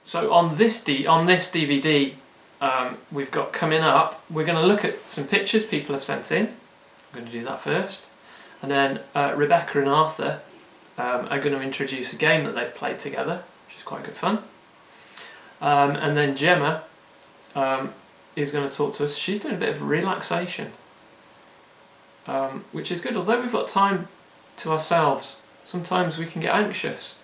So on this DVD, we've got coming up, we're going to look at some pictures people have sent in. I'm going to do that first. And then Rebecca and Arthur are going to introduce a game that they've played together, which is quite good fun. And then Gemma is going to talk to us. She's doing a bit of relaxation, which is good. Although we've got time to ourselves, sometimes we can get anxious.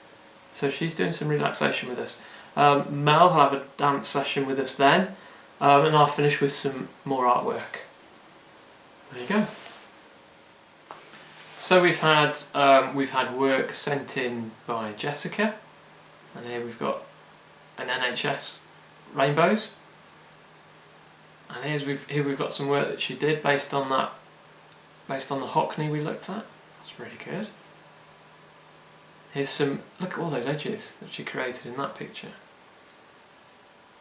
So she's doing some relaxation with us. Mel will have a dance session with us then, and I'll finish with some more artwork. There you go. So we've had work sent in by Jessica, and here we've got an NHS rainbows, and here we've got some work that she did based on the Hockney we looked at. That's really good. Here's some, look at all those edges that she created in that picture.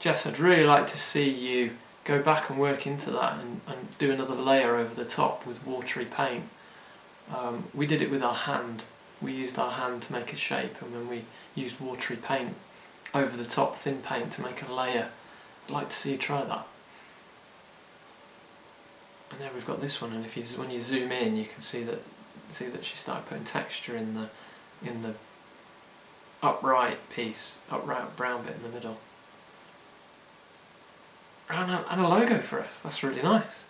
Jess, I'd really like to see you go back and work into that and do another layer over the top with watery paint. We did it with our hand. We used our hand to make a shape, and then we used watery paint over the top, thin paint, to make a layer. I'd like to see you try that. And then we've got this one, and when you zoom in, you can see that she started putting texture in the upright brown bit in the middle. And a logo for us. That's really nice.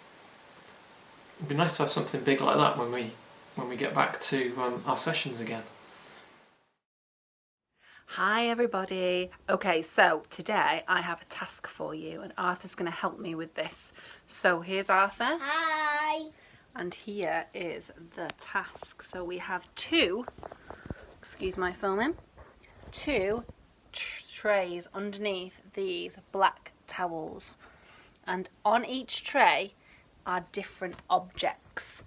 It'd be nice to have something big like that when we get back to our sessions again. Hi everybody. Okay, so today I have a task for you, and Arthur's going to help me with this. So here's Arthur. Hi. And here is the task. So we have excuse my filming, two trays underneath these black towels. And on each tray are different objects.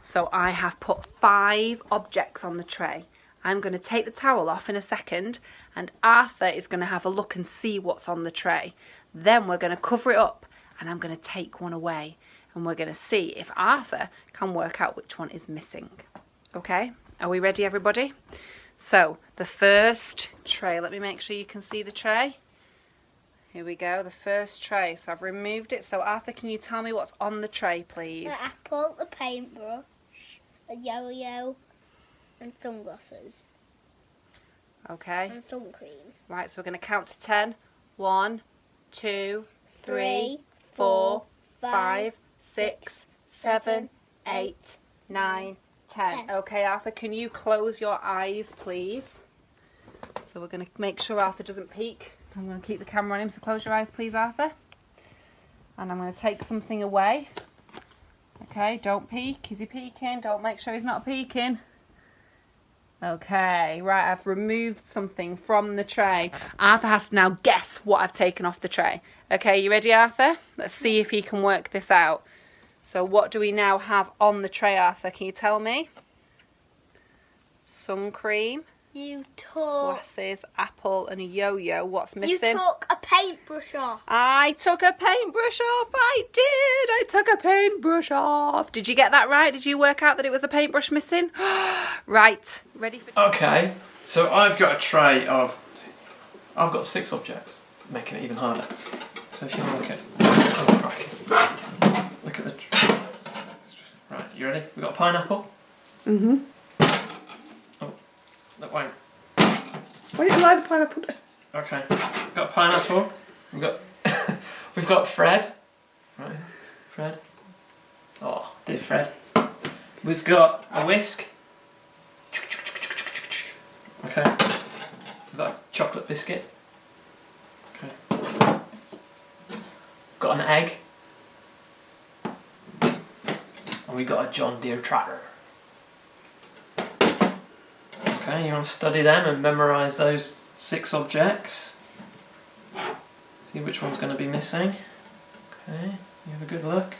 So I have put 5 objects on the tray. I'm going to take the towel off in a second, and Arthur is going to have a look and see what's on the tray. Then we're going to cover it up, and I'm going to take one away, and we're going to see if Arthur can work out which one is missing. Okay, are we ready, everybody? So the first tray, let me make sure you can see the tray. Here we go, the first tray. So I've removed it. So Arthur, can you tell me what's on the tray, please? The apple, the paintbrush, a yo-yo, and sunglasses. Okay. And sun cream. Right, so we're going to count to 10. 1, 2, 3, 3, 4, 4, 5, 6, 7, 8, 9, 10. 10. Okay, Arthur, can you close your eyes, please? So we're going to make sure Arthur doesn't peek. I'm going to keep the camera on him, so close your eyes, please, Arthur. And I'm going to take something away. Okay, don't peek. Is he peeking? Don't make sure he's not peeking. Okay, right, I've removed something from the tray. Arthur has to now guess what I've taken off the tray. Okay, you ready, Arthur? Let's see if he can work this out. So what do we now have on the tray, Arthur? Can you tell me? Sun cream, You took... glasses, apple, and a yo-yo. What's missing? You took a paintbrush off. I took a paintbrush off. I did. I took a paintbrush off. Did you get that right? Did you work out that it was a paintbrush missing? Right. Ready for... Okay, so I've got a tray of... I've got 6 objects, making it even harder. So if you look at... Oh, crikey. Look at the... Right, you ready? We've got a pineapple. Mm-hmm. Oh, that won't... Why didn't you like the pineapple? Okay, we've got pineapple. We've got... We've got Fred. Right, Fred. Oh, dear Fred. We've got a whisk. Okay. We've got a chocolate biscuit. Okay. We've got an egg. And we've got a John Deere tractor. Okay, you want to study them and memorise those 6 objects. See which one's going to be missing. Okay, you have a good look.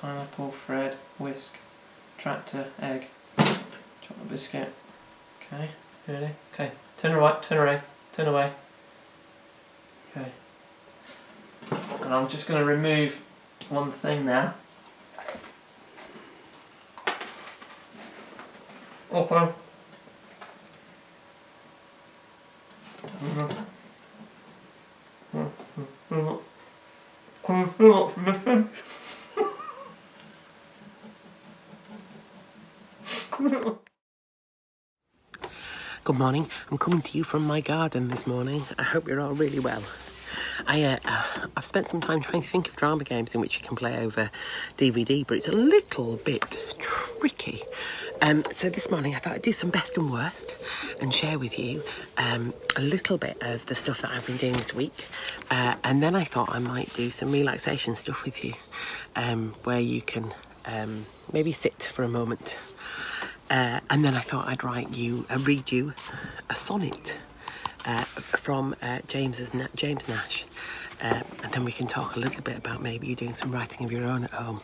Pineapple, Fred, whisk, tractor, egg, chocolate biscuit. Okay, ready? Okay, turn right, turn away, turn away. Okay. And I'm just going to remove one thing now. Okay. What's missing? Good morning. I'm coming to you from my garden this morning. I hope you're all really well. I've spent some time trying to think of drama games in which you can play over DVD, but it's a little bit tricky. So this morning I thought I'd do some best and worst and share with you a little bit of the stuff that I've been doing this week. And then I thought I might do some relaxation stuff with you, where you can maybe sit for a moment. And then I thought I'd read you a sonnet from James Nash. And then we can talk a little bit about maybe you doing some writing of your own at home.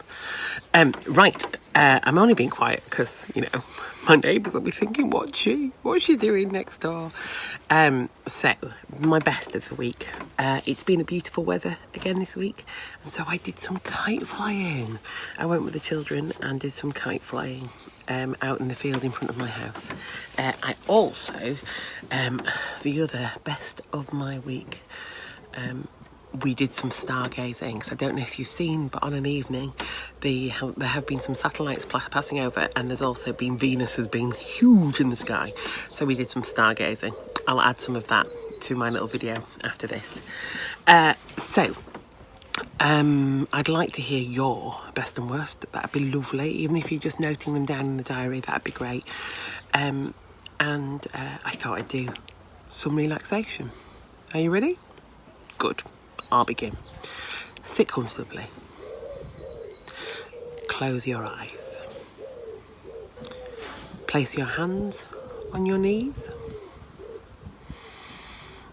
I'm only being quiet because, you know, my neighbours will be thinking, what's she doing next door? So, my best of the week. It's been a beautiful weather again this week, and so I did some kite flying. I went with the children and did some kite flying out in the field in front of my house. I also, the other best of my week, we did some stargazing. So I don't know if you've seen, but on an evening there have been some satellites passing over, and there's also been Venus has been huge in the sky. So we did some stargazing. I'll add some of that to my little video after this. I'd like to hear your best and worst. That'd be lovely. Even if you're just noting them down in the diary, that'd be great. I thought I'd do some relaxation. Are you ready? Good. I'll begin. Sit comfortably. Close your eyes. Place your hands on your knees.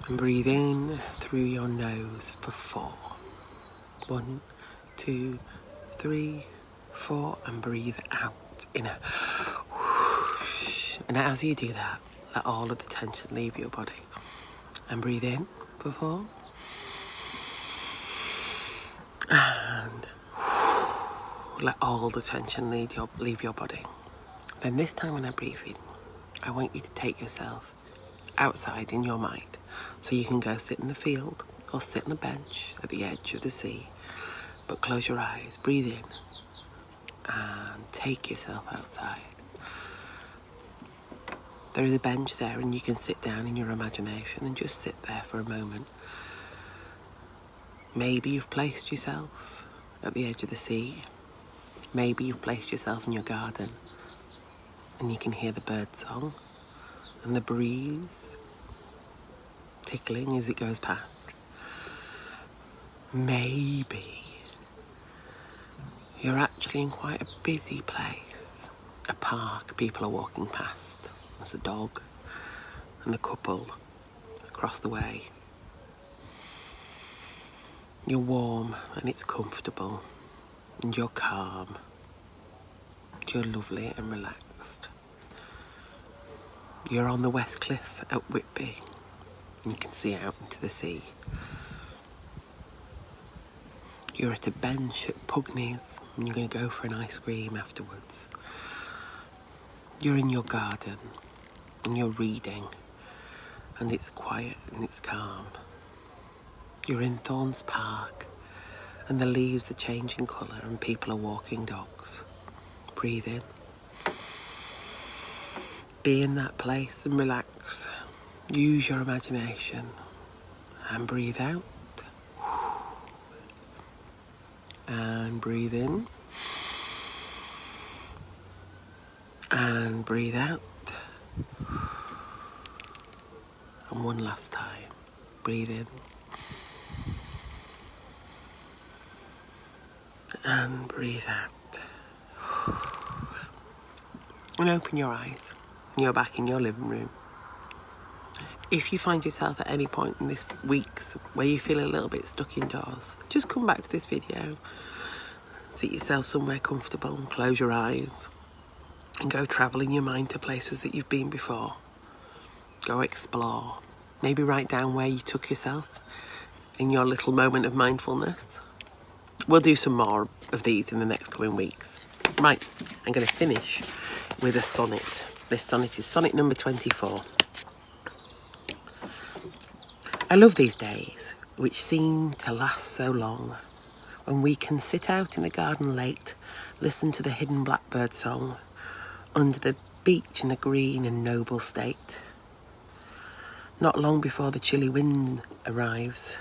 And breathe in through your nose for 4. 1, 2, 3, 4, and breathe out in a whoosh. And as you do that, let all of the tension leave your body. And breathe in for 4. And let all the tension leave your body. Then this time when I breathe in, I want you to take yourself outside in your mind. So you can go sit in the field or sit on a bench at the edge of the sea. But close your eyes, breathe in, and take yourself outside. There is a bench there, and you can sit down in your imagination and just sit there for a moment. Maybe you've placed yourself at the edge of the sea. Maybe you've placed yourself in your garden, and you can hear the bird song and the breeze tickling as it goes past. Maybe you're actually in quite a busy place, a park people are walking past. There's a dog and a couple across the way. You're warm and it's comfortable, and you're calm. You're lovely and relaxed. You're on the West Cliff at Whitby, and you can see out into the sea. You're at a bench at Pugneys, and you're going to go for an ice cream afterwards. You're in your garden, and you're reading, and it's quiet and it's calm. You're in Thorns Park, and the leaves are changing colour, and people are walking dogs. Breathe in. Be in that place and relax. Use your imagination, and breathe out. And breathe in. And breathe out. And one last time. Breathe in. And breathe out. And open your eyes. You're back in your living room. If you find yourself at any point in this week's where you feel a little bit stuck indoors, just come back to this video. Sit yourself somewhere comfortable and close your eyes. And go travel in your mind to places that you've been before. Go explore. Maybe write down where you took yourself in your little moment of mindfulness. We'll do some more of these in the next coming weeks. Right, I'm going to finish with a sonnet. This sonnet is sonnet number 24. I love these days, which seem to last so long, when we can sit out in the garden late, listen to the hidden blackbird song, under the beech in the green and noble state. Not long before the chilly wind arrives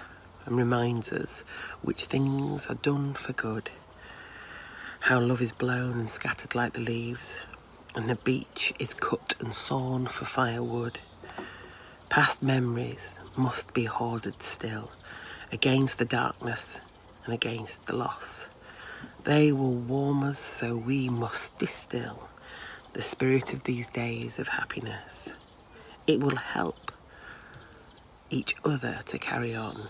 and reminds us which things are done for good, how love is blown and scattered like the leaves, and the beech is cut and sawn for firewood. Past memories must be hoarded still, against the darkness and against the loss. They will warm us, so we must distill the spirit of these days of happiness. It will help each other to carry on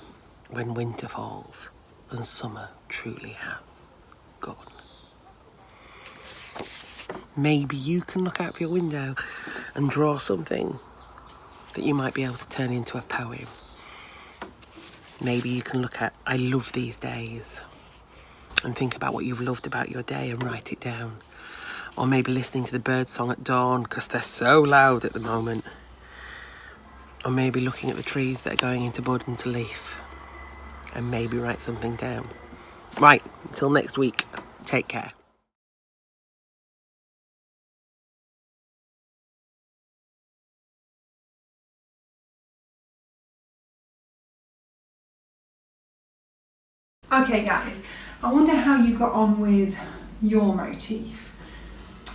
when winter falls and summer truly has gone. Maybe you can look out of your window and draw something that you might be able to turn into a poem. Maybe you can look at I love these days and think about what you've loved about your day and write it down. Or maybe listening to the bird song at dawn because they're so loud at the moment. Or maybe looking at the trees that are going into bud and to leaf and maybe write something down. Right, until next week, take care. Okay guys, I wonder how you got on with your motif.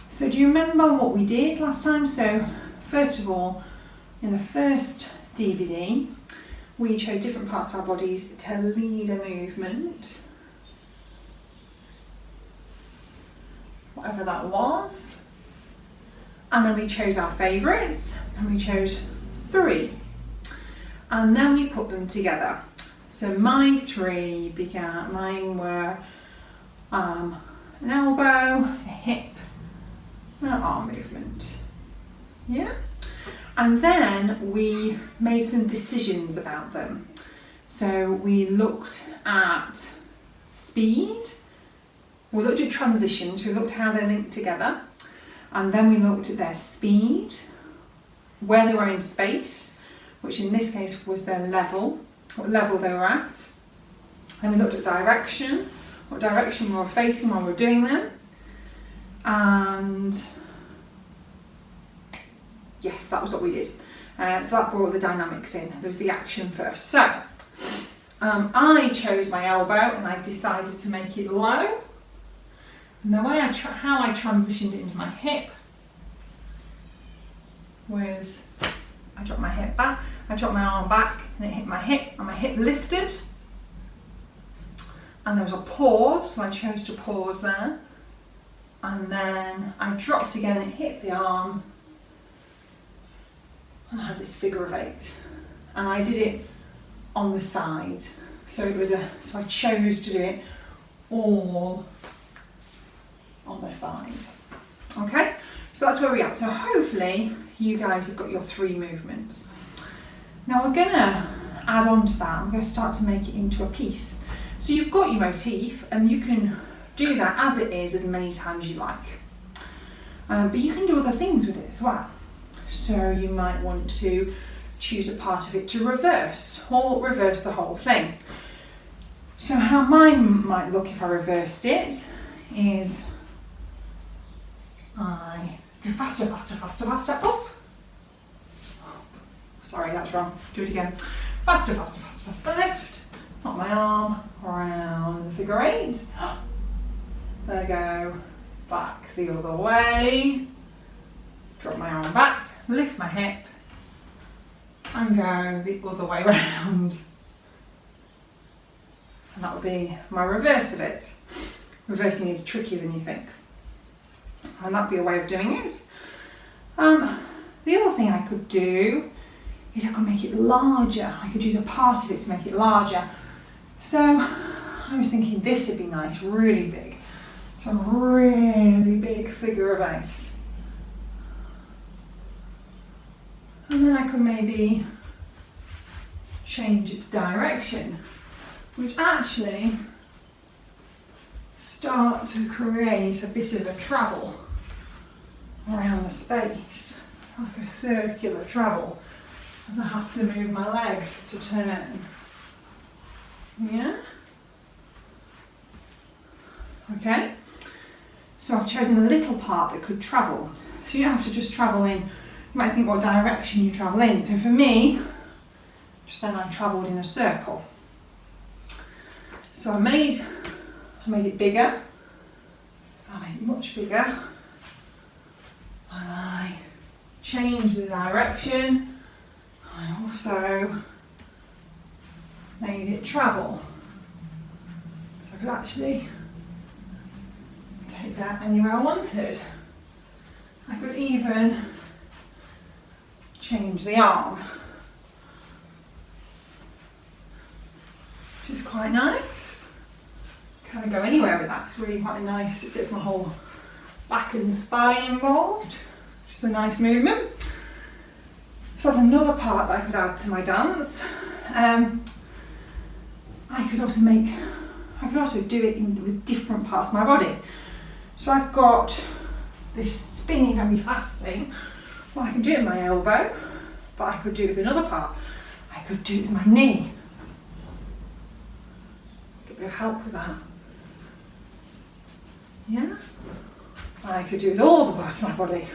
So do you remember what we did last time? So first of all, in the first DVD, we chose different parts of our bodies to lead a movement, whatever that was. And then we chose our favourites, and we chose 3. And then we put them together. So my 3 mine were an elbow, a hip, and an arm movement. Yeah? And then we made some decisions about them. So we looked at speed, we looked at transitions, we looked at how they're linked together, and then we looked at their speed, where they were in space, which in this case was their level, what level they were at. And we looked at direction, what direction we were facing while we were doing them. And yes, that was what we did. So that brought the dynamics in. There was the action first. So I chose my elbow and I decided to make it low. And the way how I transitioned it into my hip was I dropped my hip back, I dropped my arm back, and it hit my hip, and my hip lifted. And there was a pause, so I chose to pause there. And then I dropped again, it hit the arm, and I had this figure of 8. And I did it on the side. So I chose to do it all on the side. Okay, so that's where we are. So hopefully you guys have got your 3 movements. Now we're gonna add on to that. I'm gonna start to make it into a piece. So you've got your motif and you can do that as it is as many times as you like. But you can do other things with it as well. So you might want to choose a part of it to reverse or reverse the whole thing. So how mine might look if I reversed it is I go faster, faster, faster, faster, up. Sorry, that's wrong. Do it again. Faster, faster, faster, faster, lift. Not my arm around the figure 8. There I go. Back the other way. Drop my arm back, lift my hip, and go the other way round. And that would be my reverse of it. Reversing is trickier than you think. And that'd be a way of doing it. The other thing I could do is I could make it larger. I could use a part of it to make it larger. So I was thinking this would be nice, really big. So a really big figure of 8. And then I could maybe change its direction, which actually start to create a bit of a travel around the space, like a circular travel, as I have to move my legs to turn. Yeah? Okay, so I've chosen a little part that could travel. So you don't have to just travel in, you might think what direction you travel in. So for me, just then I travelled in a circle. So I made it bigger, I made it much bigger, and I changed the direction. I also made it travel. So I could actually take that anywhere I wanted. I could even change the arm, which is quite nice. Kind of go anywhere with that, it's really quite nice. It gets my whole back and spine involved, which is a nice movement. So that's another part that I could add to my dance. I could also do it with different parts of my body. So I've got this spinny very fast thing. Well, I can do it with my elbow, but I could do it with another part. I could do it with my knee. Get a bit of help with that. Yeah? I could do it with all the parts of my body.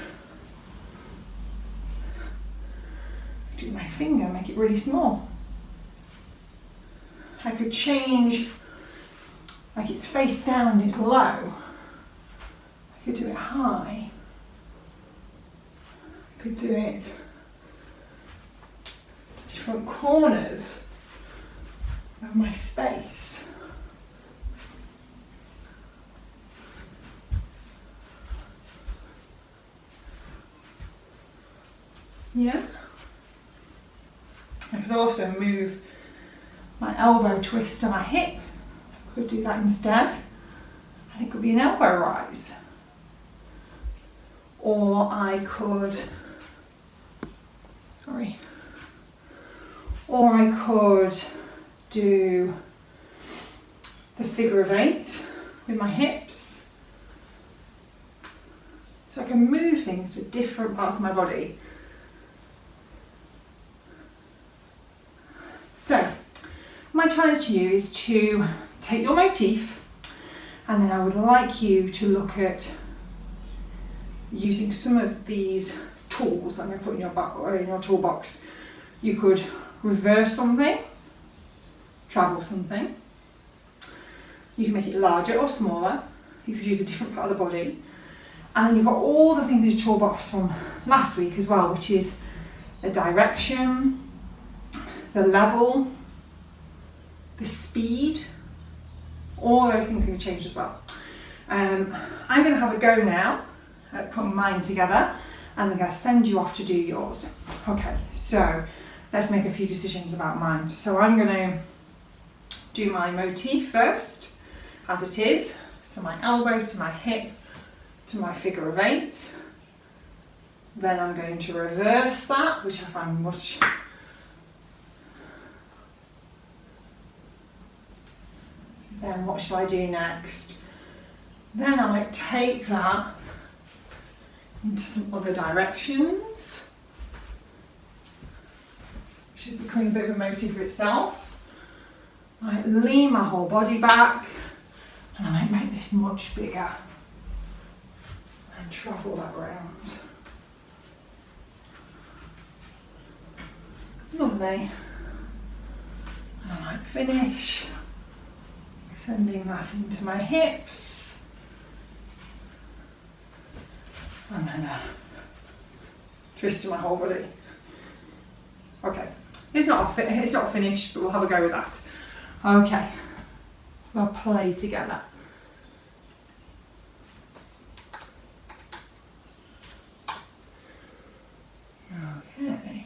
Do my finger, make it really small. I could change, like it's face down, it's low. I could do it high. I could do it to different corners of my space. Yeah? I could also move my elbow twist to my hip. I could do that instead. And it could be an elbow rise. Or I could, do the figure of 8 with my hips. So I can move things to different parts of my body. So, my challenge to you is to take your motif, and then I would like you to look at using some of these tools that I'm going to put in your toolbox. You could reverse something, travel something. You can make it larger or smaller. You could use a different part of the body. And then you've got all the things in your toolbox from last week as well, which is the direction, the level, the speed, all those things can be changed as well. I'm going to have a go now at putting mine together, and I'm going to send you off to do yours. Okay, so let's make a few decisions about mine. So I'm going to do my motif first, as it is. So my elbow to my hip to my figure of 8. Then I'm going to reverse that, which I find much Then what shall I do next? Then I might take that into some other directions, which is becoming a bit of a motif for itself. I might lean my whole body back, and I might make this much bigger and travel that round. Lovely. And I might finish sending that into my hips, and then twisting my whole body. Okay, it's not finished, but we'll have a go with that. Okay, we'll play together. Okay.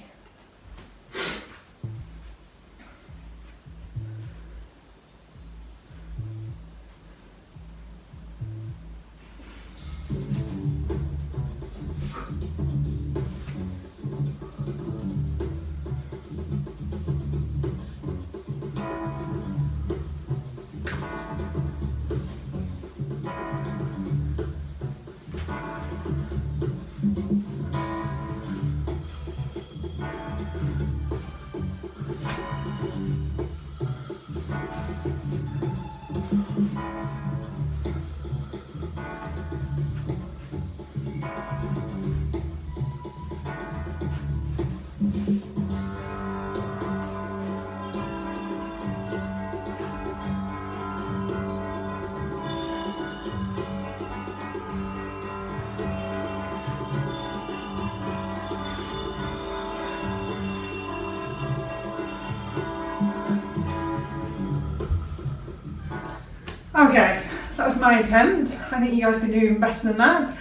Okay, that was my attempt. I think you guys can do even better than that.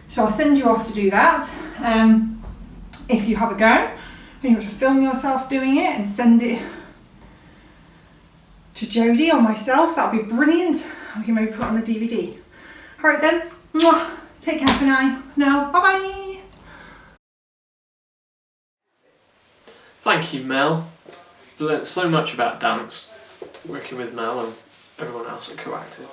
So I'll send you off to do that. If you have a go and you want to film yourself doing it and send it to Jodie or myself, that'll be brilliant. We can maybe put it on the DVD. All right then, mwah. Take care for now. Bye bye. Thank you, Mel. Learned so much about dance working with Mel and everyone else at CoActive.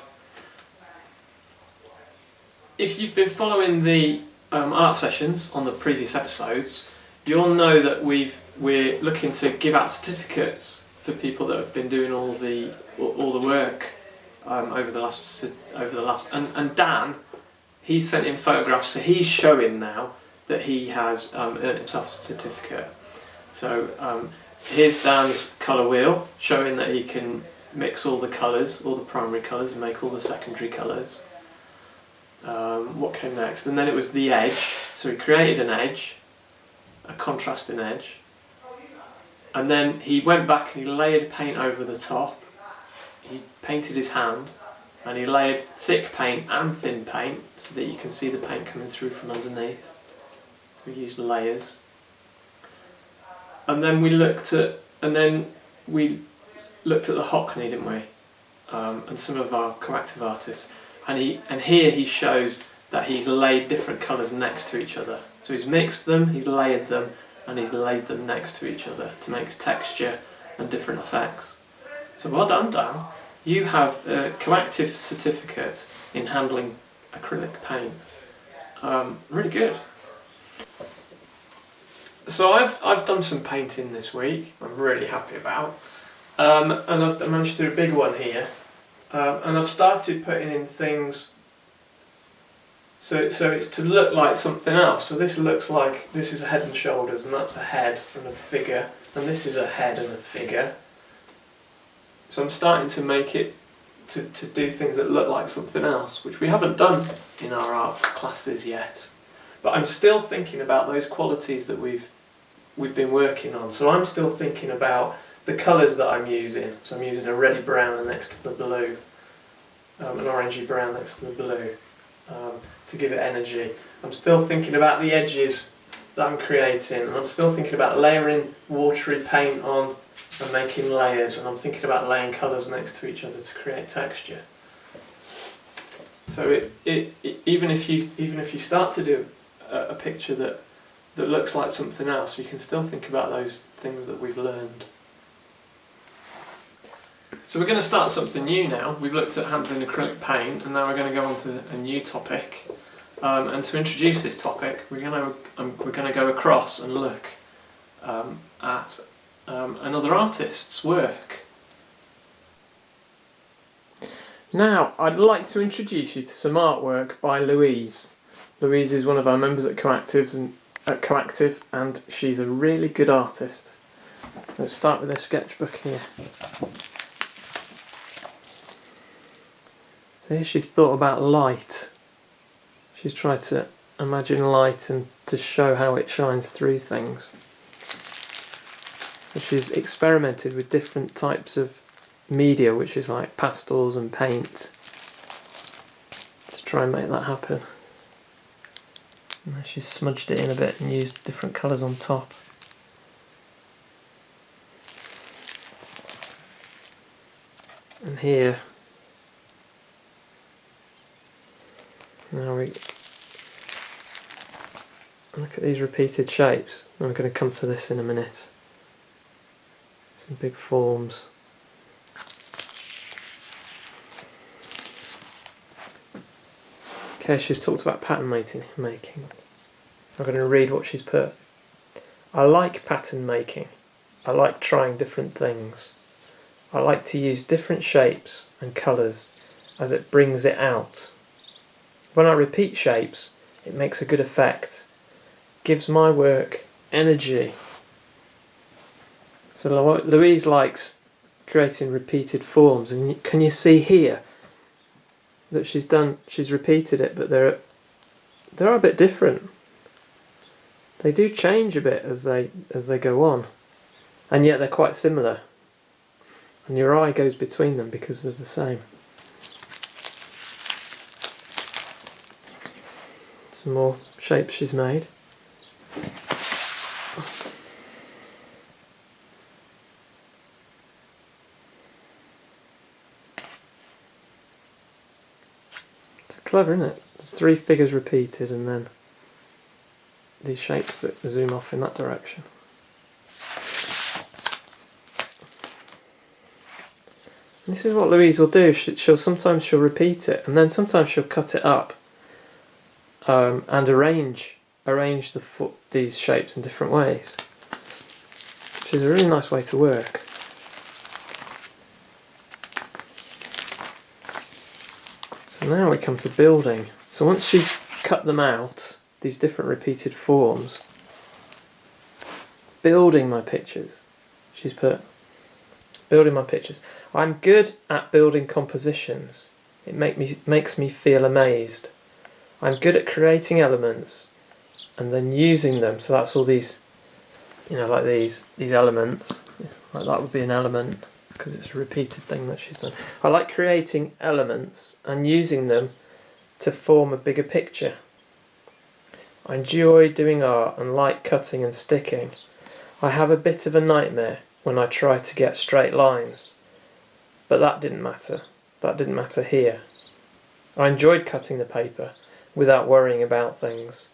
If you've been following the art sessions on the previous episodes, you'll know that we're looking to give out certificates for people that have been doing all the work over the last and Dan, he sent in photographs, so he's showing now that he has earned himself a certificate. So here's Dan's colour wheel, showing that he can mix all the colours, all the primary colours, and make all the secondary colours. What came next? And then it was the edge. So he created an edge, a contrasting edge, and then he went back and he layered paint over the top. He painted his hand, and he layered thick paint and thin paint so that you can see the paint coming through from underneath. We used layers. And then we looked at the Hockney, didn't we? And some of our CoActive artists. And here he shows that he's laid different colours next to each other. So he's mixed them, he's layered them, and he's laid them next to each other to make texture and different effects. So well done, Dan. You have a CoActive certificate in handling acrylic paint. Really good. So I've done some painting this week. I'm really happy about, and I've managed to do a big one here. And I've started putting in things so it's to look like something else. So this looks like, this is a head and shoulders, and that's a head and a figure, and this is a head and a figure. So I'm starting to make it to do things that look like something else, which we haven't done in our art classes yet. But I'm still thinking about those qualities that we've been working on. So I'm still thinking about the colours that I'm using. So I'm using a reddy brown next to the blue, an orangey brown next to the blue, to give it energy. I'm still thinking about the edges that I'm creating, and I'm still thinking about layering watery paint on and making layers, and I'm thinking about laying colours next to each other to create texture. So even if you start to do a picture that looks like something else, you can still think about those things that we've learned. So we're going to start something new now. We've looked at handling acrylic paint, and now we're going to go on to a new topic. And to introduce this topic, we're going to go across and look at another artist's work. Now, I'd like to introduce you to some artwork by Louise. Louise is one of our members at CoActive, and she's a really good artist. Let's start with her sketchbook here. So here she's thought about light. She's tried to imagine light and to show how it shines through things. So she's experimented with different types of media, which is like pastels and paint, to try and make that happen. And then she's smudged it in a bit and used different colours on top. And here, now we look at these repeated shapes. I'm going to come to this in a minute. Some big forms. Okay, she's talked about pattern making. I'm going to read what she's put. I like pattern making. I like trying different things. I like to use different shapes and colours as it brings it out. When I repeat shapes, it makes a good effect. Gives my work energy. So Louise likes creating repeated forms, and can you see here that she's repeated it, but they're a bit different. They do change a bit as they go on, and yet they're quite similar. And your eye goes between them because they're the same. Some more shapes she's made. It's clever, isn't it? There's 3 figures repeated and then these shapes that zoom off in that direction. And this is what Louise will do. Sometimes she'll repeat it, and then sometimes she'll cut it up and arrange these shapes in different ways, which is a really nice way to work. So now we come to building. So once she's cut them out, these different repeated forms, building my pictures. She's put building my pictures. I'm good at building compositions. It makes me feel amazed. I'm good at creating elements and then using them. So that's all these, like these elements. Like that would be an element because it's a repeated thing that she's done. I like creating elements and using them to form a bigger picture. I enjoy doing art and like cutting and sticking. I have a bit of a nightmare when I try to get straight lines, but that didn't matter. That didn't matter here. I enjoyed cutting the paper without worrying about things.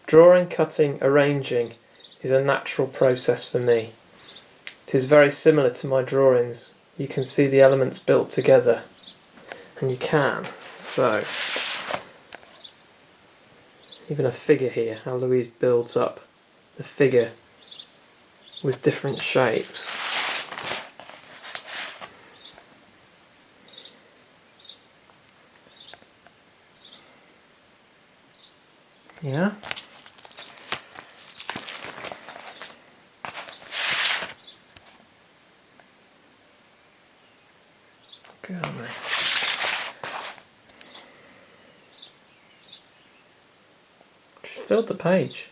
Drawing, cutting, arranging is a natural process for me. It is very similar to my drawings. You can see the elements built together, and you can. So, even a figure here, how Louise builds up the figure with different shapes. Yeah. Good on me. Just filled the page.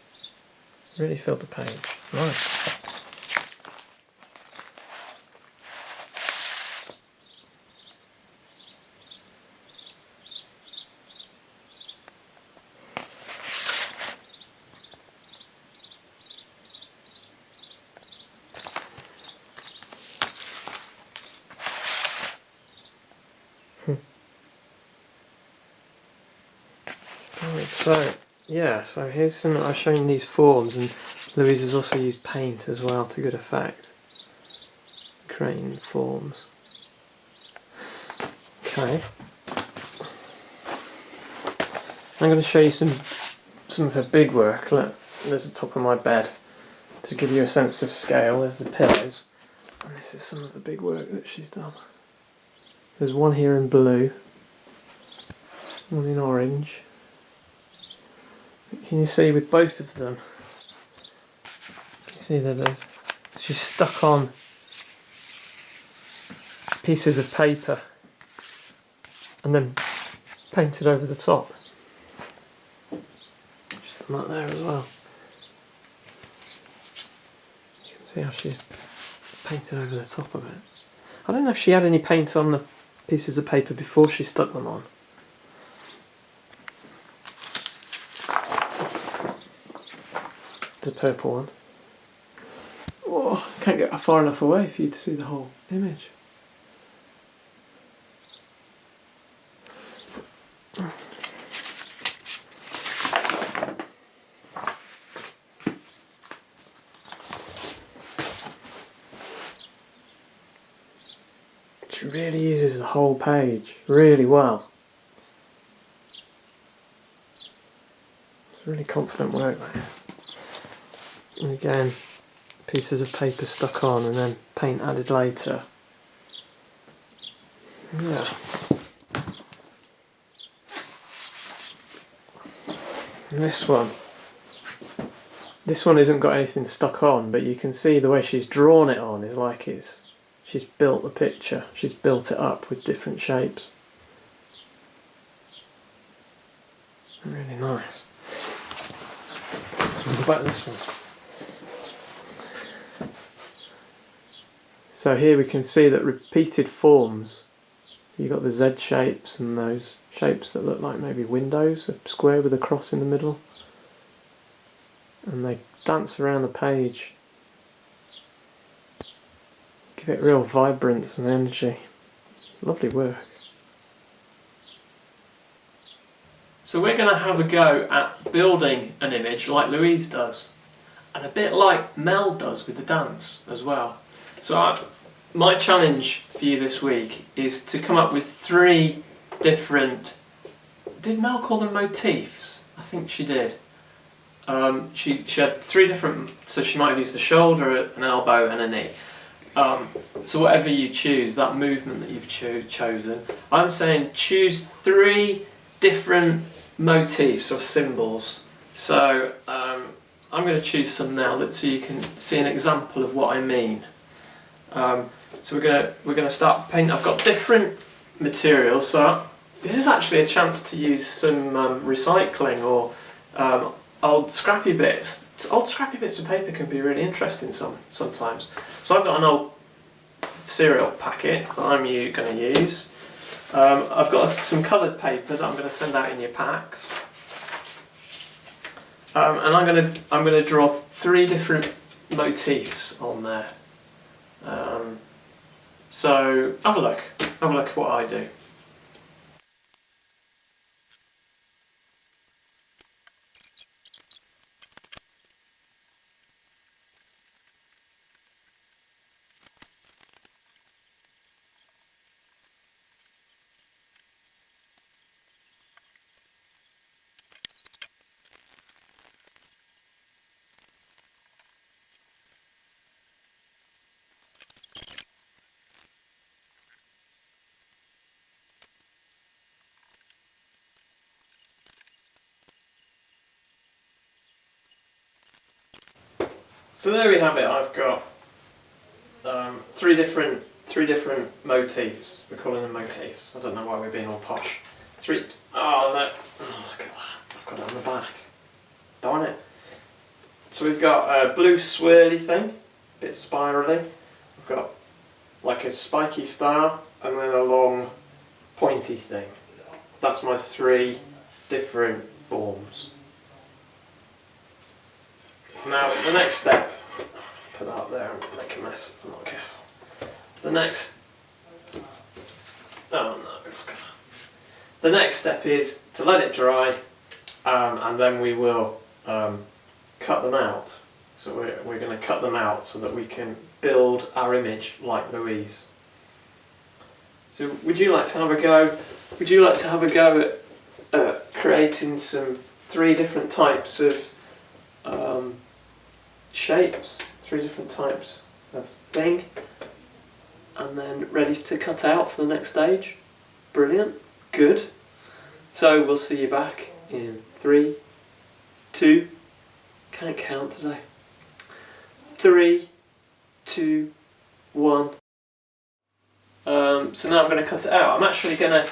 Really filled the page. Nice. So here's some. I've shown these forms, and Louise has also used paint as well to good effect, creating forms. Okay, I'm going to show you some of her big work. Look, there's the top of my bed to give you a sense of scale. There's the pillows, and this is some of the big work that she's done. There's one here in blue, one in orange. Can you see with both of them? You see that she's stuck on pieces of paper and then painted over the top. She's done that there as well. You can see how she's painted over the top of it. I don't know if she had any paint on the pieces of paper before she stuck them on. The purple one. Oh, can't get far enough away for you to see the whole image. She really uses the whole page really well. It's really confident work, that is. And again, pieces of paper stuck on and then paint added later. Yeah. And this one isn't got anything stuck on, but you can see the way she's drawn it on is like she's built the picture, she's built it up with different shapes. Really nice. So what about this one? So here we can see that repeated forms, so So you've got the Z shapes and those shapes that look like maybe windows, a square with a cross in the middle. And they dance around the page. Give it real vibrance and energy. Lovely work. So we're going to have a go at building an image like Louise does, and a bit like Mel does with the dance as well. So my challenge for you this week is to come up with 3 different, did Mel call them motifs? I think she did. She had 3 different, so she might have used the shoulder, an elbow and a knee. So whatever you choose, that movement that you've chosen, I'm saying choose 3 different motifs or symbols. So I'm going to choose some now so you can see an example of what I mean. So we're going to start painting. I've got different materials, so this is actually a chance to use some recycling or old scrappy bits. Old scrappy bits of paper can be really interesting sometimes. So I've got an old cereal packet that I'm going to use. I've got some coloured paper that I'm going to send out in your packs. And I'm going to draw 3 different motifs on there. So have a look at what I do. So there we have it. I've got 3 different motifs. We're calling them motifs. I don't know why we're being all posh. 3. Oh no! Oh, look at that! I've got it on the back. Darn it! So we've got a blue swirly thing, a bit spirally. We've got like a spiky star, and then a long pointy thing. That's my 3 different forms. Now, the next step, put that up there and make a mess if I'm not careful. The next step is to let it dry, and then we will cut them out. So we're going to cut them out so that we can build our image like Louise. So would you like to have a go? Would you like to have a go at creating some 3 different types of shapes, 3 different types of thing, and then ready to cut out for the next stage? Brilliant, good. So we'll see you back in 3, 2, can't count today. 3, 2, 1. So now I'm going to cut it out. I'm actually going to...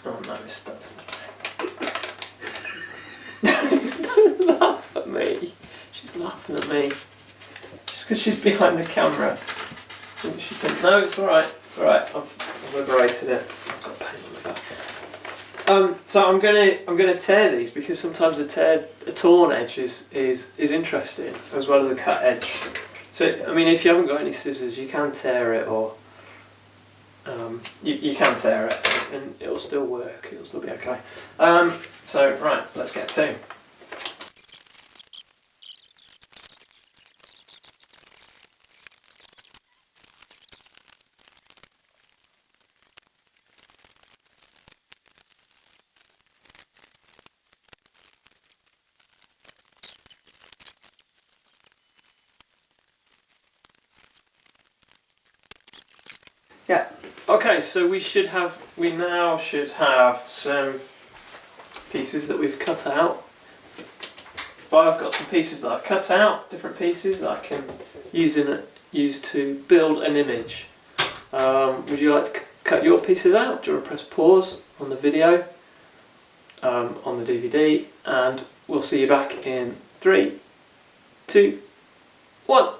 Oh no, it's done. Don't laugh at me. She's laughing at me. Just because she's behind the camera. She thinks, no, it's alright. It's alright. I've liberated it. I've got paint on the back. So I'm gonna tear these because sometimes a torn edge is interesting as well as a cut edge. So I mean, if you haven't got any scissors, you can tear it, or you can tear it and it'll still work. It'll still be okay. So right, let's get to. Yeah. Okay, so we now should have some pieces that we've cut out. But I've got some pieces that I've cut out, different pieces that I can use to build an image. Would you like to cut your pieces out? Do you want to press pause on the video, on the DVD, and we'll see you back in 3, 2, 1.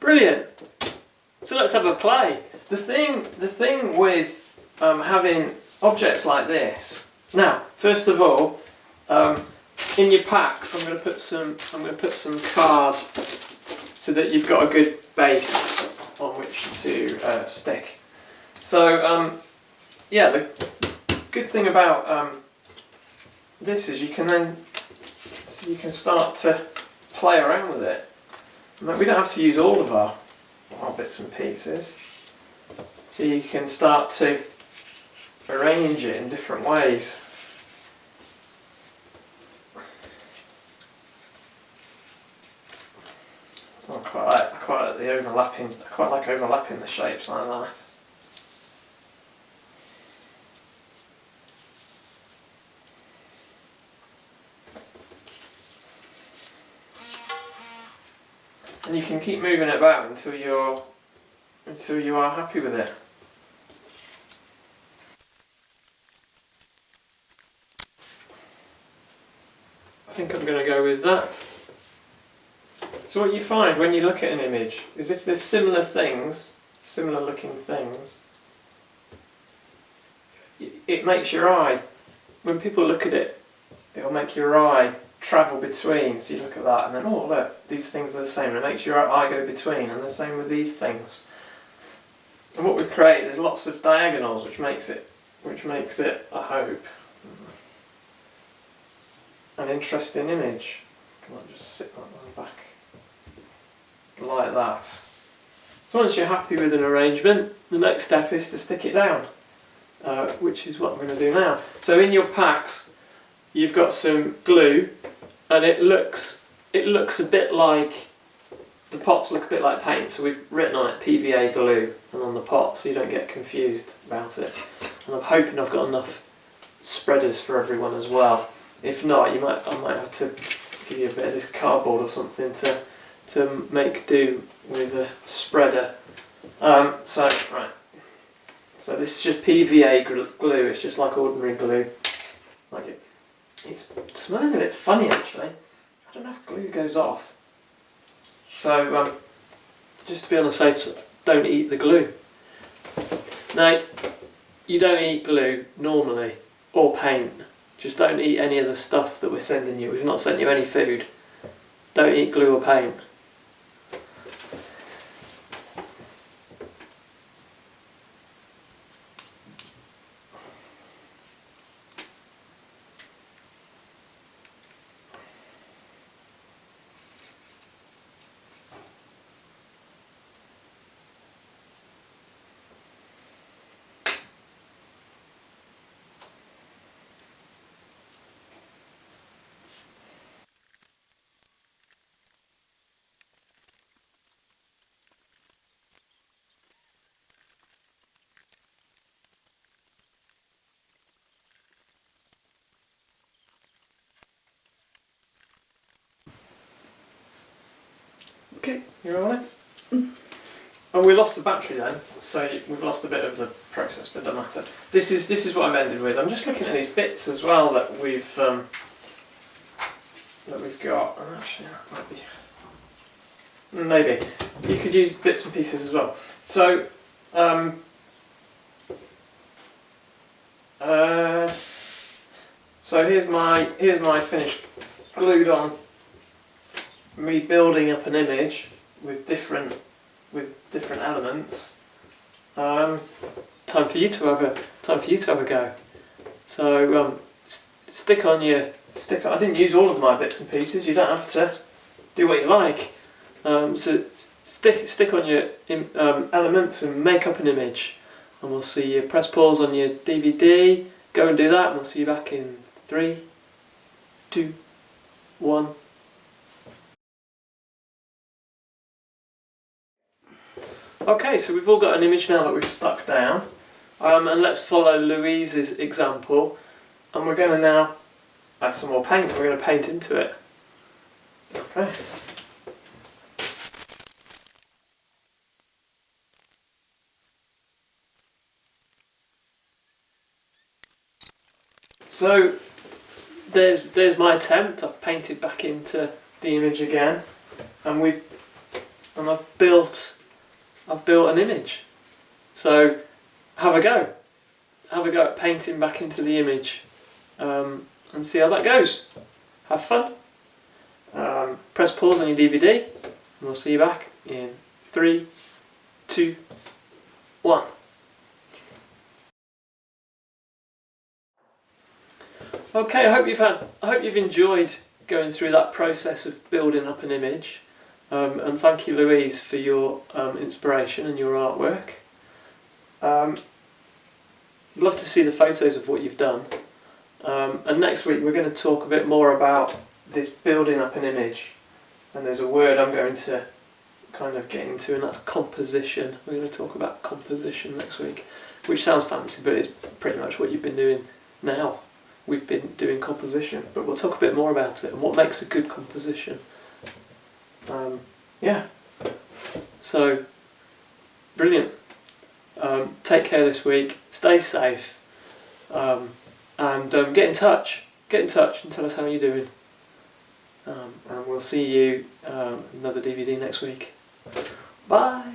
Brilliant. So let's have a play. The thing with having objects like this. Now, first of all, in your packs, I'm going to put some card so that you've got a good base on which to stick. So yeah, the good thing about this is you can start to play around with it. We don't have to use all of our bits and pieces, so you can start to arrange it in different ways. I quite like the overlapping. I quite like overlapping the shapes like that. And you can keep moving it about until you are happy with it. I think I'm going to go with that. So what you find when you look at an image is if there's similar looking things, it makes your eye, when people look at it, it'll make your eye travel between. So you look at that and then, oh look, these things are the same, and it makes your eye go between, and the same with these things. And what we've created is lots of diagonals, which makes it, I hope, an interesting image. Come on, just sit that one back like that. So once you're happy with an arrangement, the next step is to stick it down, which is what I'm going to do now. So in your packs, you've got some glue, and it looks a bit like, the pots look a bit like paint, so we've written on it PVA glue and on the pot, so you don't get confused about it. And I'm hoping I've got enough spreaders for everyone as well. If not, I might have to give you a bit of this cardboard or something to make do with a spreader. So this is just PVA glue. It's just like ordinary glue. Like it. It's smelling a bit funny actually. I don't know if glue goes off. So just to be on the safe side, don't eat the glue. Now, you don't eat glue normally, or paint. Just don't eat any of the stuff that we're sending you. We've not sent you any food. Don't eat glue or paint. Okay, you're all right? And we lost the battery then, so we've lost a bit of the process, but it doesn't matter. This is what I've ended with. I'm just looking at these bits as well that we've got. And actually, that might be, maybe you could use bits and pieces as well. So so here's my finished glued on. Me building up an image with different elements. Time for you to have a go. So stick on. I didn't use all of my bits and pieces. You don't have to do what you like. So stick on your elements and make up an image. And we'll see you press pause on your DVD. Go and do that, and we'll see you back in 3, 2, 1. Okay, so we've all got an image now that we've stuck down, and let's follow Louise's example, and we're going to now add some more paint. We're going to paint into it. Okay. So there's my attempt. I've painted back into the image again, and I've built I've built an image. So have a go. Have a go at painting back into the image and see how that goes. Have fun. Press pause on your DVD and we'll see you back in 3, 2, 1. Okay, I hope you've enjoyed going through that process of building up an image. And thank you, Louise, for your inspiration and your artwork. Love to see the photos of what you've done. And next week we're going to talk a bit more about this building up an image. And there's a word I'm going to kind of get into, and that's composition. We're going to talk about composition next week, which sounds fancy, but it's pretty much what you've been doing now. We've been doing composition, but we'll talk a bit more about it and what makes a good composition. Yeah. So, brilliant. Take care this week. Stay safe. And get in touch. Get in touch and tell us how you're doing. And we'll see you another DVD next week. Bye.